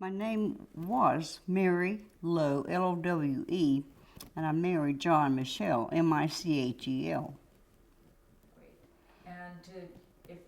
My name was Mary Lowe, Lowe, and I married John Michel, Michel. Great. And if to the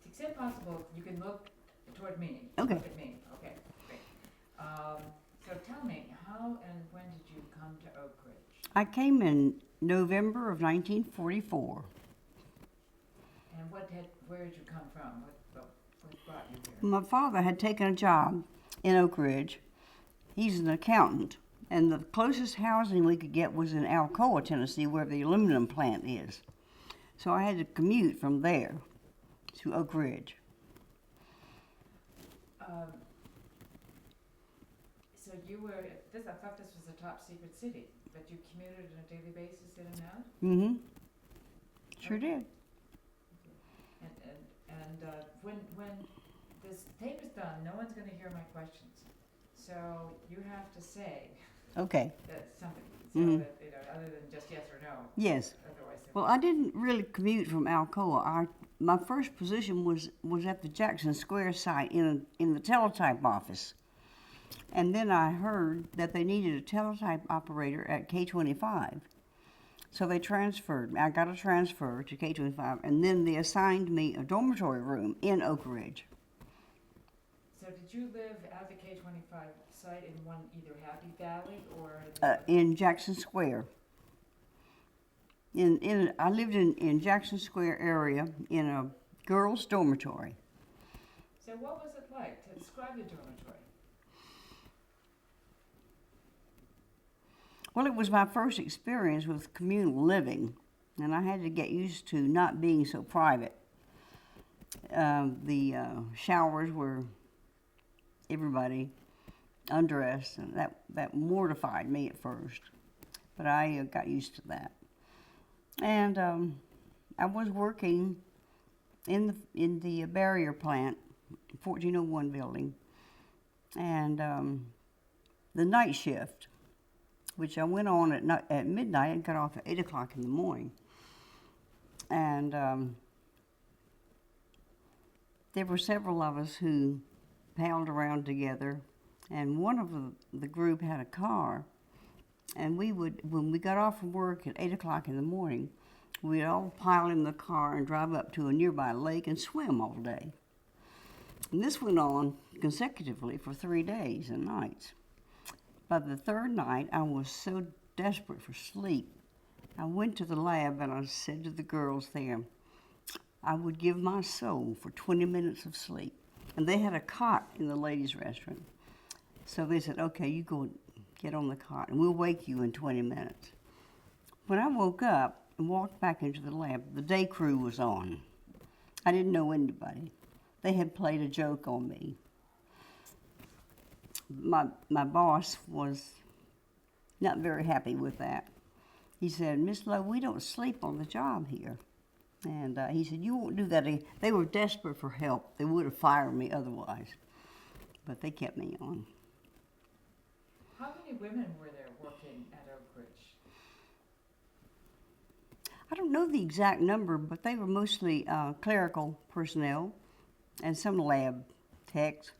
extent possible, you can look toward me. Okay. Look at me. Okay, great. So tell me, how and when did you come to Oak Ridge? I came in November of 1944. And where did you come from? What brought you here? My father had taken a job in Oak Ridge. He's an accountant, and the closest housing we could get was in Alcoa, Tennessee, where the aluminum plant is. So I had to commute from there to Oak Ridge. So you were, I thought this was a top secret city, but you commuted on a daily basis in and out? Mm-hmm. Sure Okay. did. And when this tape is done, no one's going to hear my questions. So you have to say Okay. that something, so Mhm. that, other than just yes or no. Yes. Otherwise, Well, I didn't really commute from Alcoa. My first position was at the Jackson Square site in the teletype office. And then I heard that they needed a teletype operator at K25. So they transferred me. I got a transfer to K25, and then they assigned me a dormitory room in Oak Ridge. so did you live at the K25 site in one either Happy Valley or In Jackson Square. I lived in Jackson Square area in a girls' dormitory. So what was it like to describe the dormitory? Well, it was my first experience with communal living, and I had to get used to not being so private. The showers were everybody undressed, and that mortified me at first, but I got used to that. And I was working in the barrier plant, 1401 building, and the night shift, which I went on at midnight and got off at 8 o'clock in the morning. And there were several of us who palled around together, and one of the group had a car, and when we got off from work at 8 o'clock in the morning, we'd all pile in the car and drive up to a nearby lake and swim all day. And this went on consecutively for 3 days and nights. By the third night, I was so desperate for sleep, I went to the lab and I said to the girls there, I would give my soul for 20 minutes of sleep. And they had a cot in the ladies' restroom. So they said, okay, you go get on the cot and we'll wake you in 20 minutes. When I woke up and walked back into the lab, the day crew was on. I didn't know anybody. They had played a joke on me. My boss was not very happy with that. He said, Miss Lowe, we don't sleep on the job here. And he said, you won't do that again. They were desperate for help. They would have fired me otherwise. But they kept me on. How many women were there working at Oak Ridge? I don't know the exact number, but they were mostly clerical personnel and some lab techs.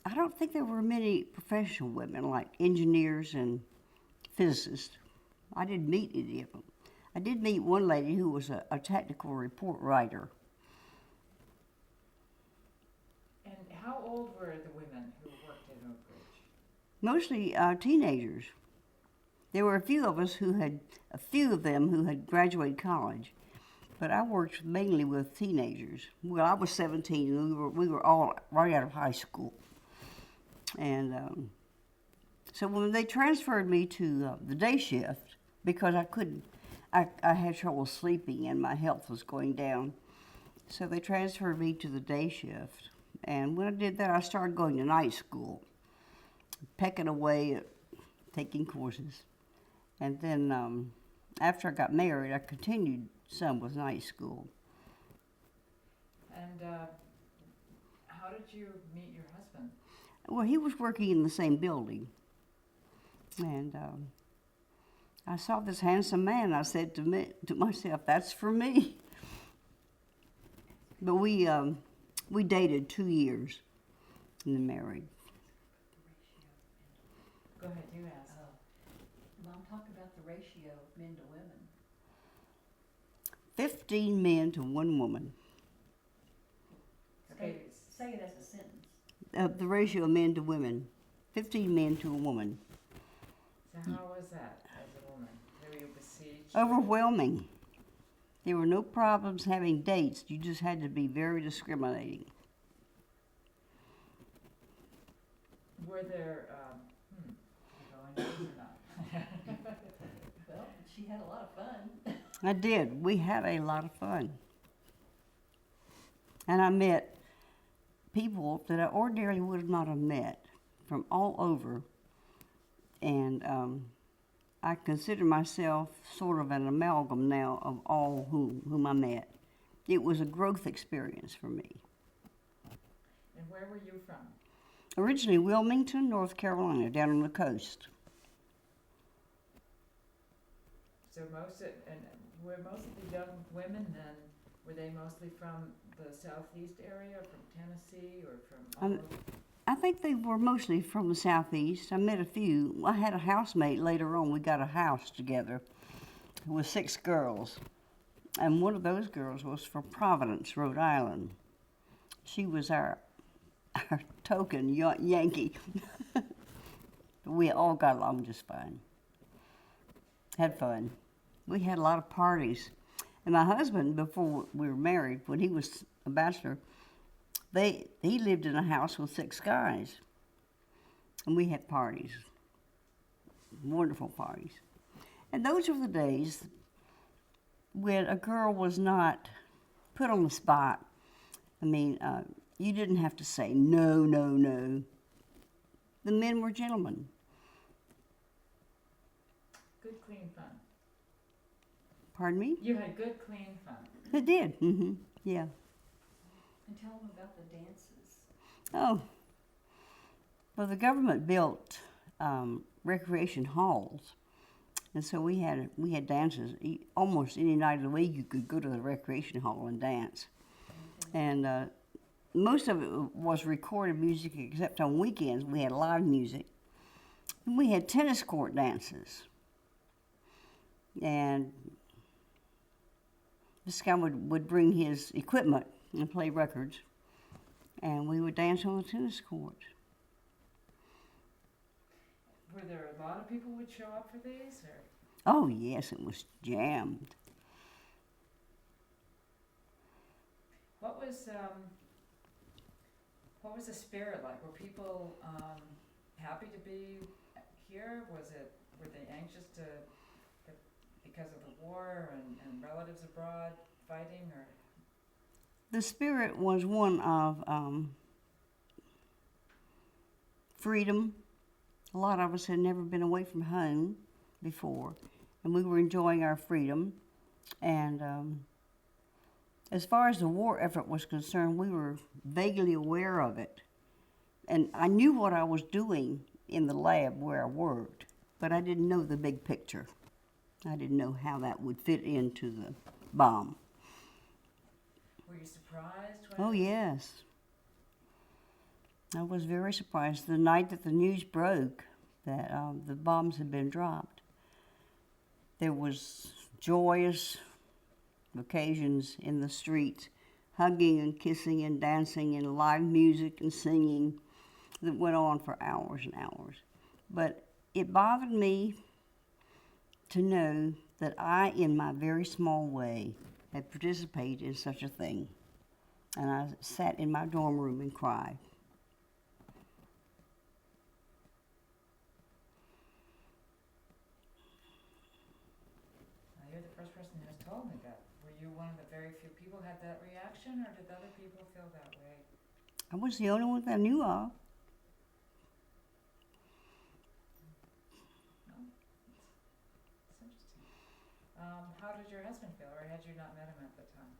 I don't think there were many professional women like engineers and physicists. I didn't meet any of them. I did meet one lady who was a technical report writer. And how old were the women who worked at Oak Ridge? Mostly teenagers. There were a few of them who had graduated college, but I worked mainly with teenagers. Well, I was 17, and we were all right out of high school. And so when they transferred me to the day shift, because I had trouble sleeping and my health was going down, so they transferred me to the day shift. And when I did that, I started going to night school, pecking away at taking courses. And then after I got married, I continued some with night school. And how did you meet your husband? Well, he was working in the same building. And I saw this handsome man. I said to myself, that's for me. But we dated 2 years and then married. Go ahead, you ask. Mom, talk about the ratio of men to women. 15 men to 1 woman. Okay, Say it as a sentence. The ratio of men to women. 15 men to a woman. so how was that as a woman? Were you besieged? Overwhelming. There were no problems having dates. You just had to be very discriminating. Were there, going or not? Well, she had a lot of fun. I did. We had a lot of fun. And I met people that I ordinarily would not have met from all over. And I consider myself sort of an amalgam now of all whom I met. It was a growth experience for me. And where were you from? Originally Wilmington, North Carolina, down on the coast. So were most of the young women then, were they mostly from the southeast area, from Tennessee, or from all over? I think they were mostly from the southeast. I met a few. I had a housemate later on. We got a house together with 6 girls. And one of those girls was from Providence, Rhode Island. She was our token Yankee. We all got along just fine. Had fun. We had a lot of parties. And my husband, before we were married, when he was a bachelor, he lived in a house with 6 guys. And we had parties. Wonderful parties. And those were the days when a girl was not put on the spot. I mean, you didn't have to say no, no, no. The men were gentlemen. Good, clean fun. Pardon me? You had good, clean fun. I did. Yeah. And tell them about the dances. Oh. Well, the government built recreation halls. And so we had dances. Almost any night of the week you could go to the recreation hall and dance. And most of it was recorded music, except on weekends we had live music. And we had tennis court dances. And this guy would bring his equipment and play records. And we would dance on the tennis court. Were there a lot of people would show up for these, or? Oh, yes, it was jammed. What was the spirit like? Were people happy to be here? Were they anxious because of the war and relatives abroad fighting, or? The spirit was one of freedom. A lot of us had never been away from home before, and we were enjoying our freedom. And as far as the war effort was concerned, we were vaguely aware of it. And I knew what I was doing in the lab where I worked, but I didn't know the big picture. I didn't know how that would fit into the bomb. Were you surprised? Oh, yes. I was very surprised the night that the news broke that the bombs had been dropped. There was joyous occasions in the streets, hugging and kissing and dancing and live music and singing that went on for hours and hours. But it bothered me to know that I, in my very small way, had participated in such a thing. And I sat in my dorm room and cried. You're the first person who has told me that. Were you one of the very few people who had that reaction, or did other people feel that way? I was the only one that I knew of. No? It's interesting. How did your husband feel, or had you not met him at the time?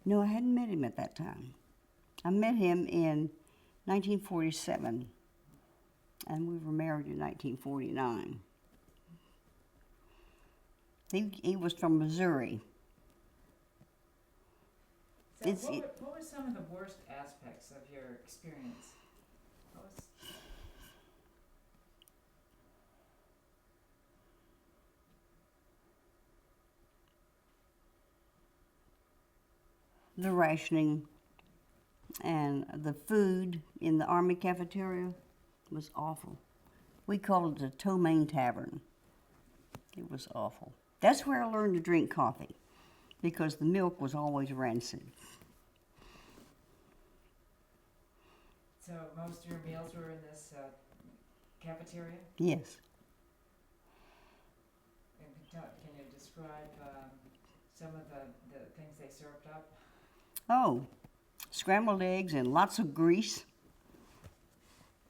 No, I hadn't met him at that time. I met him in 1947, and we were married in 1949. He was from Missouri. So what were some of the worst aspects of your experience? the rationing, and the food in the Army cafeteria was awful. We called it the Ptomaine Tavern. It was awful. That's where I learned to drink coffee, because the milk was always rancid. So most of your meals were in this cafeteria? Yes. And can you describe some of the things they served up? Oh, scrambled eggs and lots of grease,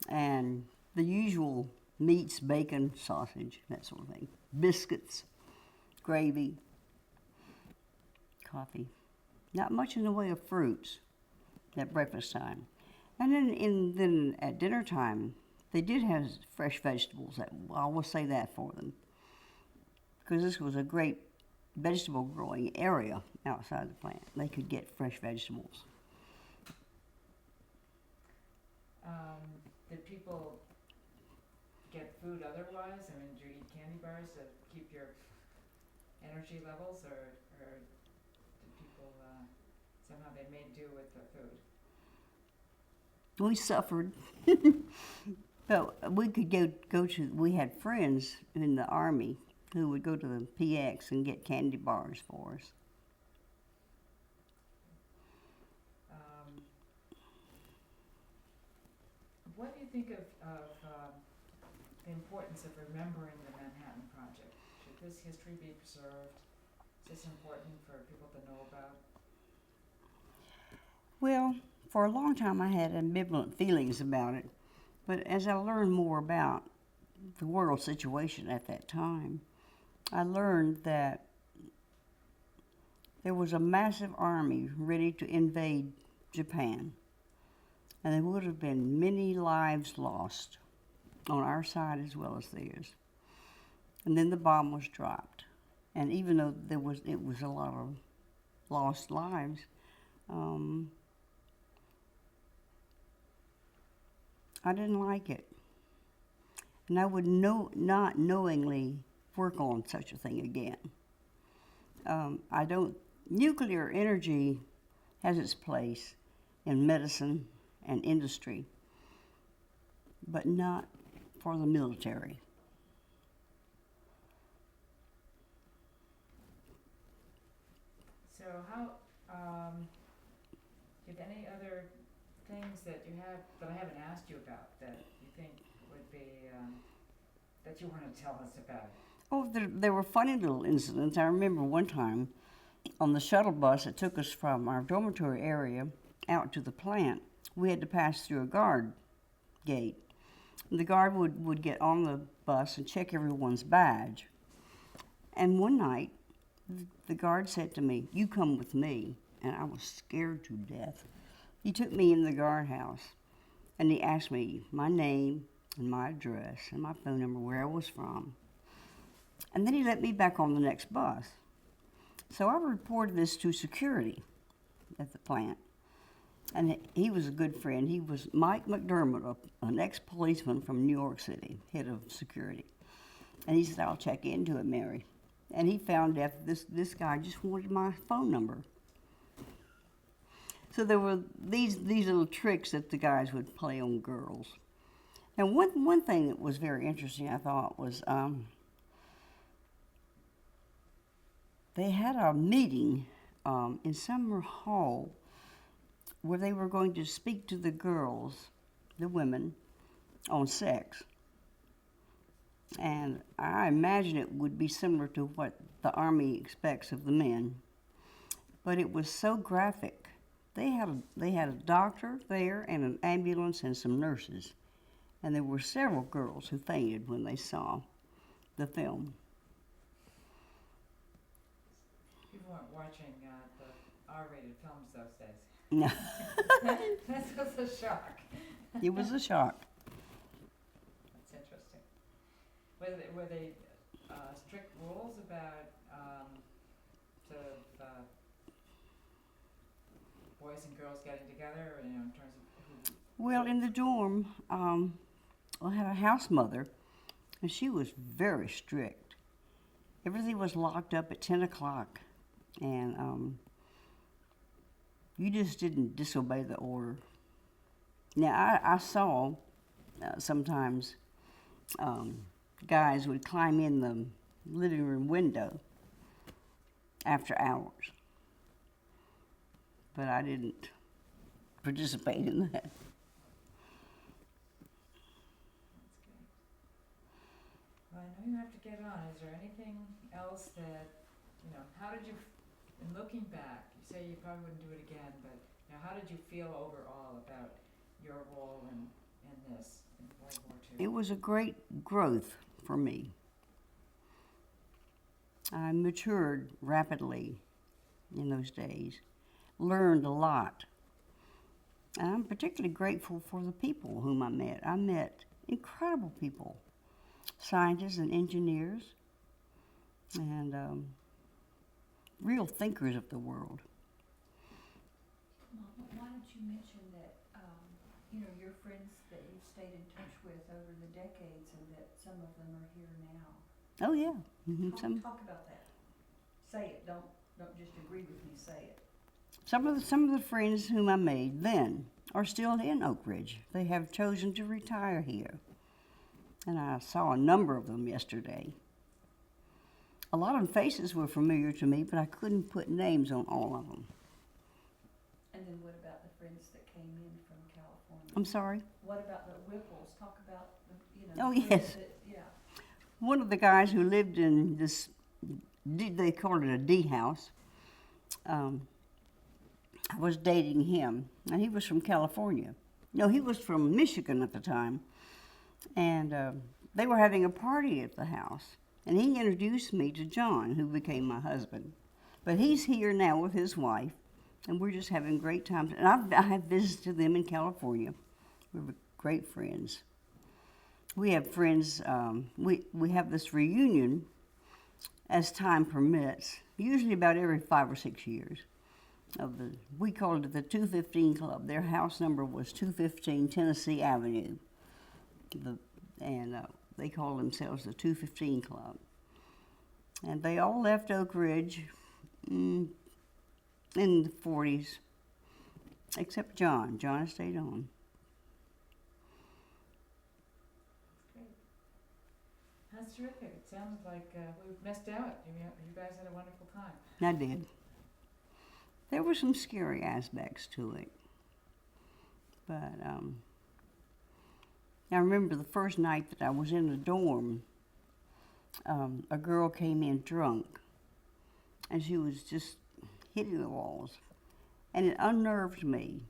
and the usual meats, bacon, sausage, that sort of thing. Biscuits, gravy, coffee. Not much in the way of fruits at breakfast time. And then at dinner time, they did have fresh vegetables. I will say that for them, because this was a great vegetable growing area outside the plant. They could get fresh vegetables. Did people get food otherwise? I mean, did you eat candy bars to keep your energy levels, or did people somehow they made do with the food? We suffered. But we could go to, we had friends in the Army who would go to the PX and get candy bars for us. What do you think of the importance of remembering the Manhattan Project? Should this history be preserved? Is this important for people to know about? Well, for a long time I had ambivalent feelings about it, but as I learned more about the world situation at that time, I learned that there was a massive army ready to invade Japan, and there would have been many lives lost on our side as well as theirs. And then the bomb was dropped, and even though it was a lot of lost lives, I didn't like it, and I would not knowingly work on such a thing again. Nuclear energy has its place in medicine and industry, but not for the military. So how, do you have any other things that you have, that I haven't asked you about, that you think would be, that you want to tell us about? Oh, there were funny little incidents. I remember one time on the shuttle bus that took us from our dormitory area out to the plant, we had to pass through a guard gate. The guard would get on the bus and check everyone's badge. And one night, the guard said to me, "You come with me." And I was scared to death. He took me in the guardhouse, and he asked me my name and my address and my phone number, where I was from. And then he let me back on the next bus. So I reported this to security at the plant. And he was a good friend. He was Mike McDermott, an ex-policeman from New York City, head of security. And he said, "I'll check into it, Mary." And he found out that this guy just wanted my phone number. So there were these little tricks that the guys would play on girls. And one thing that was very interesting, I thought, was they had a meeting in Summer Hall where they were going to speak to the girls, the women, on sex. And I imagine it would be similar to what the Army expects of the men. But it was so graphic. They had a doctor there and an ambulance and some nurses. And there were several girls who fainted when they saw the film. People weren't watching the R-rated films those days. No. This was a shock. It was a shock. That's interesting. Were they strict rules about boys and girls getting together, in terms of who? Well, in the dorm, I had a house mother, and she was very strict. Everything was locked up at 10 o'clock, and You just didn't disobey the order. Now, I saw sometimes guys would climb in the living room window after hours, but I didn't participate in that. That's great. Well, I know you have to get on. Is there anything else that, you know, how did you, in looking back, you say you probably wouldn't do it again, but, you know, how did you feel overall about your role in this, in World War II? It was a great growth for me. I matured rapidly in those days, learned a lot. And I'm particularly grateful for the people whom I met. I met incredible people, scientists and engineers, and real thinkers of the world. Mom, why don't you mention that, you know, your friends that you've stayed in touch with over the decades and that some of them are here now? Oh yeah. Mm-hmm. Talk about that. Say it, don't just agree with me, say it. Some of the friends whom I made then are still in Oak Ridge. They have chosen to retire here. And I saw a number of them yesterday. A lot of faces were familiar to me, but I couldn't put names on all of them. And then what about the friends that came in from California? I'm sorry? What about the Whipples? Talk about the, you Oh, know. yes. Yeah. One of the guys who lived in this, they called it a D house, I was dating him, and he was from California. No, he was from Michigan at the time, and they were having a party at the house, and he introduced me to John, who became my husband. But he's here now with his wife, and we're just having great times. And I have visited them in California. We're great friends. We have friends, we have this reunion as time permits, usually about every 5 or 6 years. We called it the 215 Club. Their house number was 215 Tennessee Avenue, and they call themselves the 215 Club. And they all left Oak Ridge in the 40s, except John. John stayed on. That's terrific. It sounds like we've missed out. You guys had a wonderful time. I did. There were some scary aspects to it. But I remember the first night that I was in the dorm, a girl came in drunk, and she was just hitting the walls. And it unnerved me.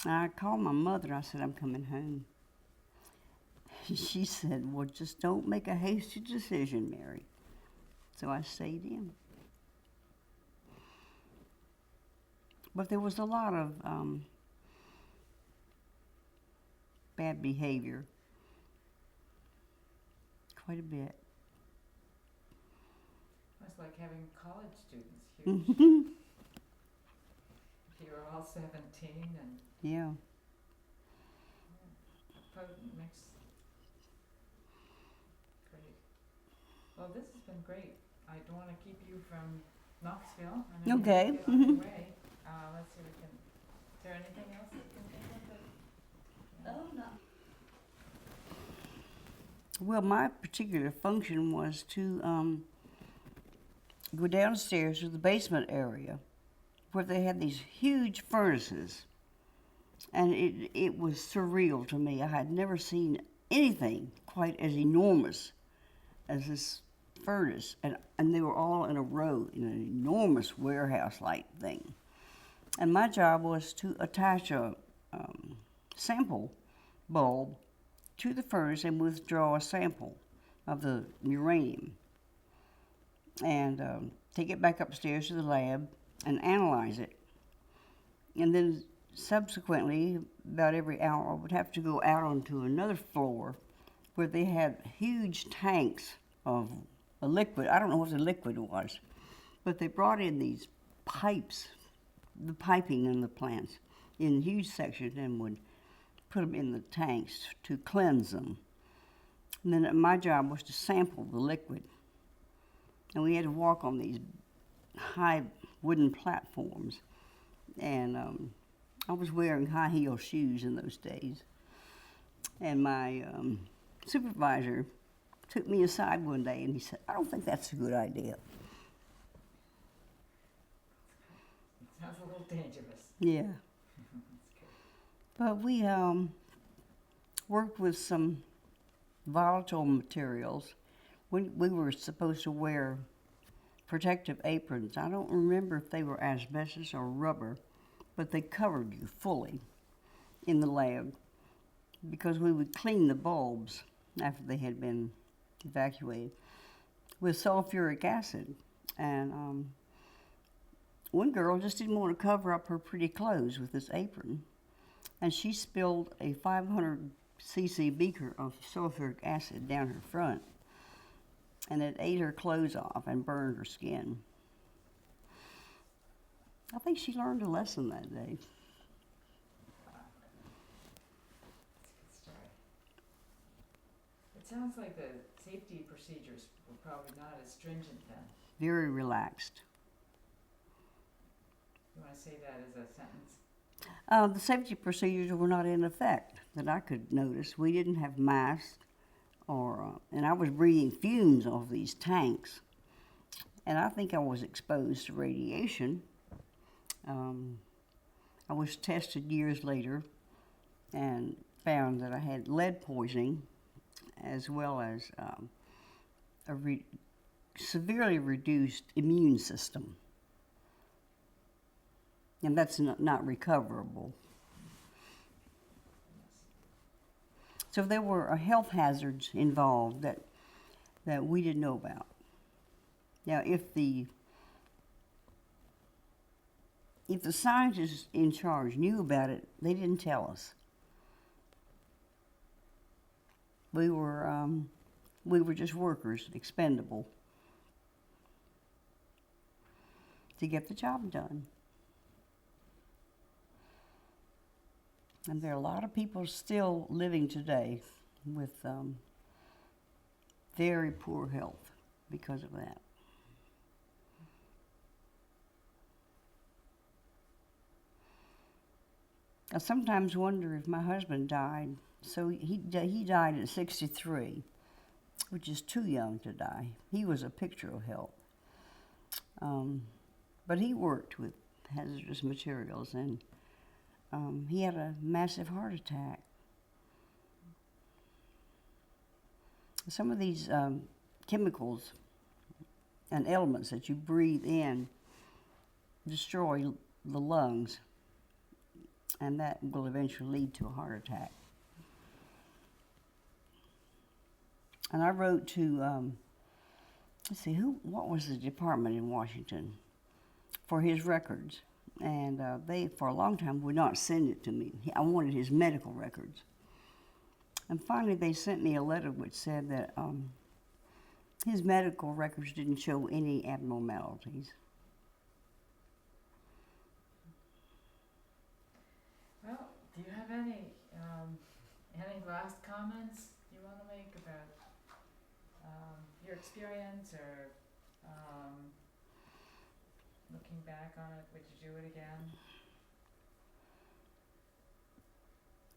And I called my mother. I said, I'm coming home. She said, well, just don't make a hasty decision, Mary. So I stayed in. But there was a lot of bad behavior, quite a bit. It's like having college students here. Mm-hmm. You were all 17 and Yeah. makes great. Well, this has been great. I don't want to keep you from Knoxville. I know Okay. You have to get on your way. Let's see, is there anything else that you can think of? Oh, no. Well, my particular function was to go downstairs to the basement area where they had these huge furnaces. And it was surreal to me. I had never seen anything quite as enormous as this furnace. And they were all in a row in an enormous warehouse-like thing. And my job was to attach a sample bulb to the furnace and withdraw a sample of the uranium. And take it back upstairs to the lab and analyze it. And then subsequently, about every hour, I would have to go out onto another floor where they had huge tanks of a liquid. I don't know what the liquid was, but they brought in these pipes, the piping in the plants, in huge sections, and would put them in the tanks to cleanse them. And then my job was to sample the liquid. And we had to walk on these high wooden platforms and I was wearing high heel shoes in those days. And my supervisor took me aside one day and he said, "I don't think that's a good idea." Sounds a little dangerous. Yeah. That's good. But we worked with some volatile materials. We were supposed to wear protective aprons. I don't remember if they were asbestos or rubber, but they covered you fully in the lab because we would clean the bulbs after they had been evacuated with sulfuric acid. And one girl just didn't want to cover up her pretty clothes with this apron, and she spilled a 500cc beaker of sulfuric acid down her front, and it ate her clothes off and burned her skin. I think she learned a lesson that day. That's a good story. It sounds like the safety procedures were probably not as stringent then. Very relaxed. You want to say that as a sentence? The safety procedures were not in effect that I could notice. We didn't have masks, and I was breathing fumes off these tanks, and I think I was exposed to radiation. I was tested years later and found that I had lead poisoning as well as a severely reduced immune system. And that's not recoverable. So there were health hazards involved that we didn't know about. Now, if the scientists in charge knew about it, they didn't tell us. We were just workers, expendable, to get the job done. And there are a lot of people still living today with very poor health because of that. I sometimes wonder if my husband died. So he died at 63, which is too young to die. He was a picture of health. But he worked with hazardous materials, and he had a massive heart attack. Some of these chemicals and elements that you breathe in destroy the lungs, and that will eventually lead to a heart attack. And I wrote to, what was the department in Washington for his records? And they, for a long time, would not send it to me. I wanted his medical records. And finally, they sent me a letter which said that his medical records didn't show any abnormalities. Well, do you have any last comments you want to make about your experience or looking back on it? Would you do it again?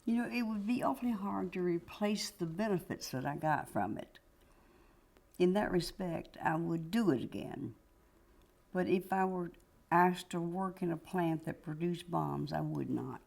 You know, it would be awfully hard to replace the benefits that I got from it. In that respect, I would do it again. But if I were asked to work in a plant that produced bombs, I would not.